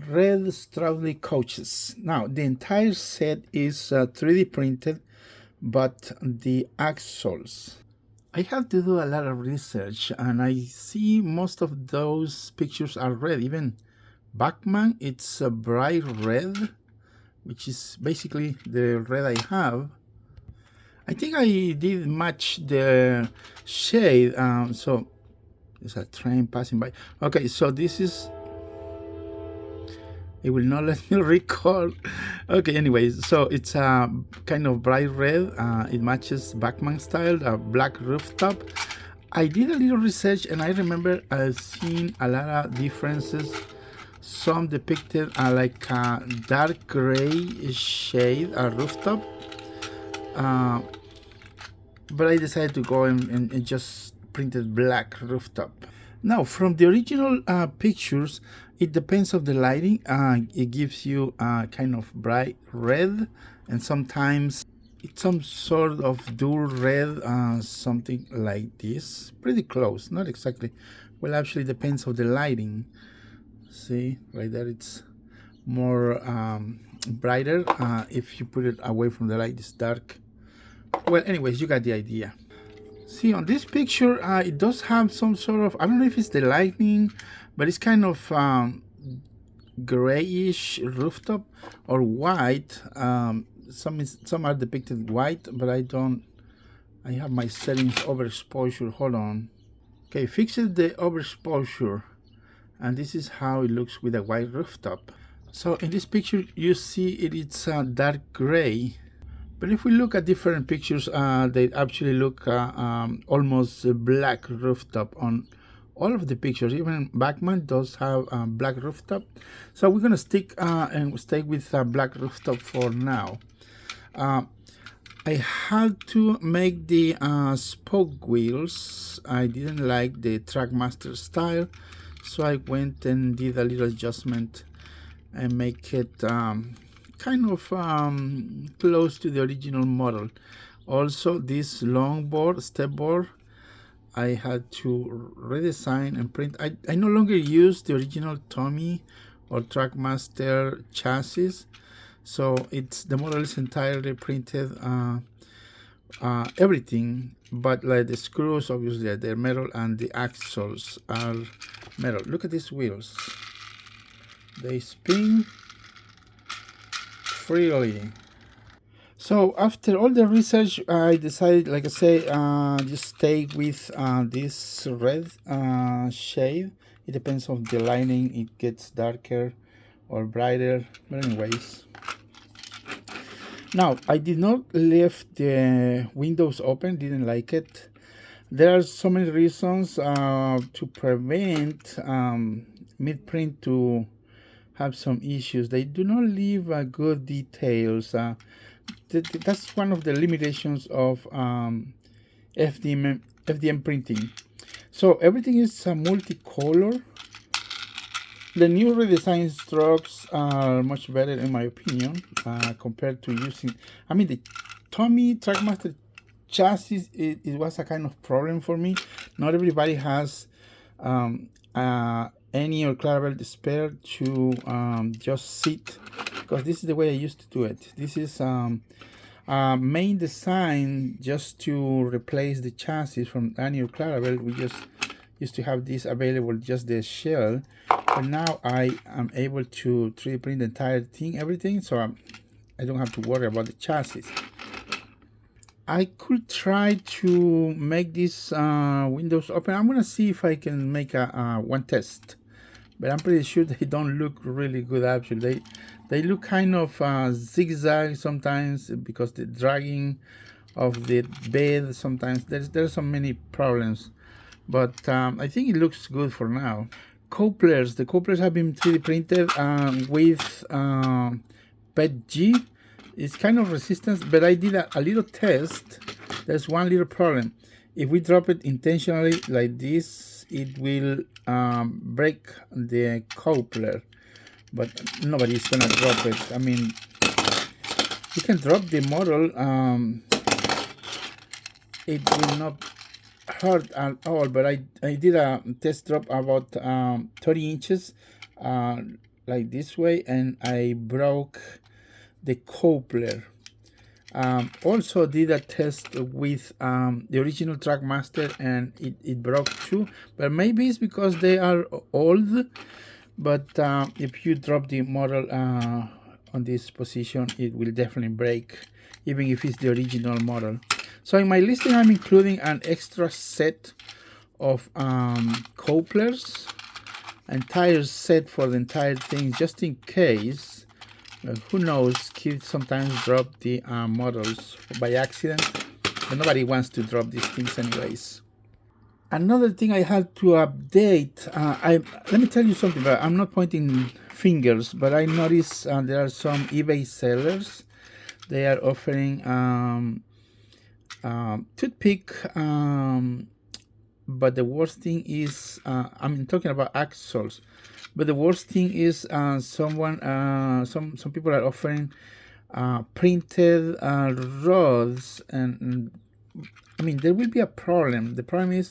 red Stroudley coaches. Now the entire set is 3D printed, but the axles, I have to do a lot of research, and I see most of those pictures are red. Even Bachmann, it's a bright red, which is basically the red I have. I think I did match the shade. So there's a train passing by. Okay, so this is, it will not let me record. Okay, anyways, so it's a kind of bright red. It matches Bachmann style, a black rooftop. I did a little research, and I remember seeing a lot of differences. Some depicted like a dark gray shade, a rooftop. But I decided to go and just printed black rooftop. Now, from the original pictures, it depends on the lighting. It gives you kind of bright red, and sometimes it's some sort of dull red, something like this. Pretty close, not exactly. Well, actually depends on the lighting. See, right there, it's more brighter. If you put it away from the light, it's dark. Well, anyways, you got the idea. See, on this picture, it does have some sort of, I don't know if it's the lighting, but it's kind of grayish rooftop or white. Some are depicted white, but I have my settings overexposure. Hold on. Okay, fixes the overexposure, and this is how it looks with a white rooftop. So in this picture, you see it's dark gray. But if we look at different pictures, they actually look almost black rooftop on all of the pictures. Even Bachmann does have a black rooftop. So we're gonna stick and stay with black rooftop for now. I had to make the spoke wheels. I didn't like the Trackmaster style, so I went and did a little adjustment and make it kind of close to the original model. Also, this long board, step board, I had to redesign and print. I no longer use the original Tomy or Trackmaster chassis, so the model is entirely printed, everything, but like the screws, obviously they're metal, and the axles are metal. Look at these wheels, they spin freely. So after all the research, I decided, like I say, just stay with this red shade. It depends on the lighting, it gets darker or brighter, but anyways. Now, I did not leave the windows open, didn't like it. There are so many reasons to prevent mid-print to have some issues. They do not leave good details. That's one of the limitations of FDM printing. So everything is multicolor. The new redesigned strokes are much better in my opinion compared to using, I mean, the Tomy Trackmaster chassis, it was a kind of problem for me. Not everybody has any or Plarail spare to just sit, because this is the way I used to do it. This is main design just to replace the chassis from any or Plarail. We just used to have this available, just the shell, but now I am able to 3D print the entire thing, everything, so I don't have to worry about the chassis. I could try to make these windows open. I'm gonna see if I can make one test, but I'm pretty sure they don't look really good. Actually, they look kind of zigzag sometimes because the dragging of the bed. Sometimes there's so many problems, but I think it looks good for now. Couplers. The couplers have been 3D printed with PETG. It's kind of resistance, but I did a little test. There's one little problem. If we drop it intentionally like this, it will break the coupler, but nobody's gonna drop it. I mean, you can drop the model, it will not hurt at all, but I did a test drop about 30 inches like this way, and I broke the coupler. Also did a test with the original Trackmaster, and it broke too, but maybe it's because they are old. But if you drop the model on this position, it will definitely break, even if it's the original model. So in my listing, I'm including an extra set of couplers, entire set for the entire thing, just in case. Who knows, kids sometimes drop the models by accident, but nobody wants to drop these things anyways. Another thing I had to update, let me tell you something, but I'm not pointing fingers, but I noticed there are some eBay sellers. They are offering toothpick, but the worst thing is, I'm talking about axles. But the worst thing is, some people are offering printed rods, and I mean, there will be a problem. The problem is,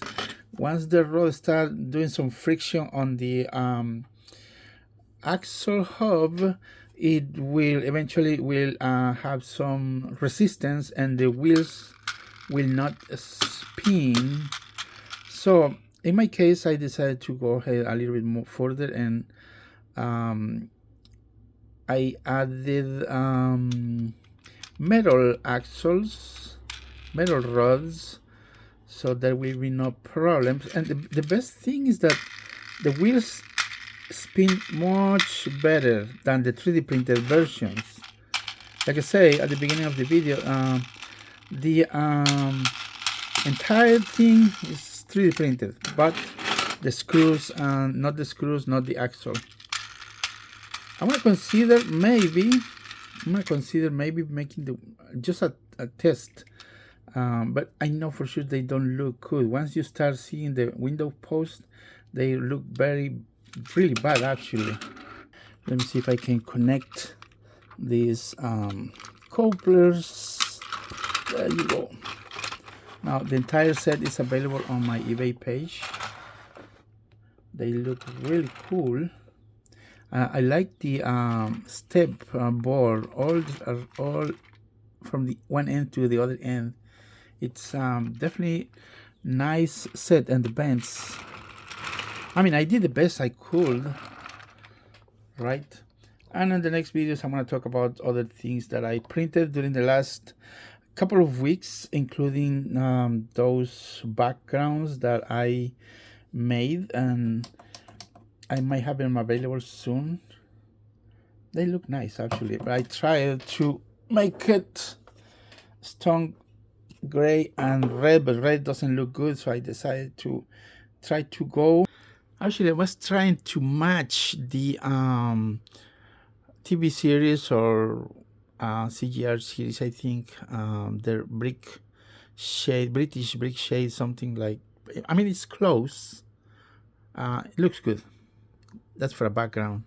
once the rod starts doing some friction on the axle hub, it will eventually have some resistance, and the wheels will not spin. So in my case, I decided to go ahead a little bit more further, and I added metal axles, metal rods, so there will be no problems. And the best thing is that the wheels spin much better than the 3D printed versions. Like I say at the beginning of the video, the entire thing is 3D printed, but the screws, not the screws, not the axle. I'm gonna consider maybe making just a test, but I know for sure they don't look good. Once you start seeing the window post, they look really bad actually. Let me see if I can connect these couplers. There you go. Now the entire set is available on my eBay page. They look really cool. I like the step board, all from the one end to the other end. It's definitely nice set, and the bends. I mean, I did the best I could, right? And in the next videos, I'm going to talk about other things that I printed during the last couple of weeks, including those backgrounds that I made, and I might have them available soon. They look nice actually, but I tried to make it stone gray and red, but red doesn't look good, so I decided to try to go. Actually, I was trying to match the TV series or CGR series, I think, their British brick shade, something like. I mean, it's close. It looks good. That's for a background.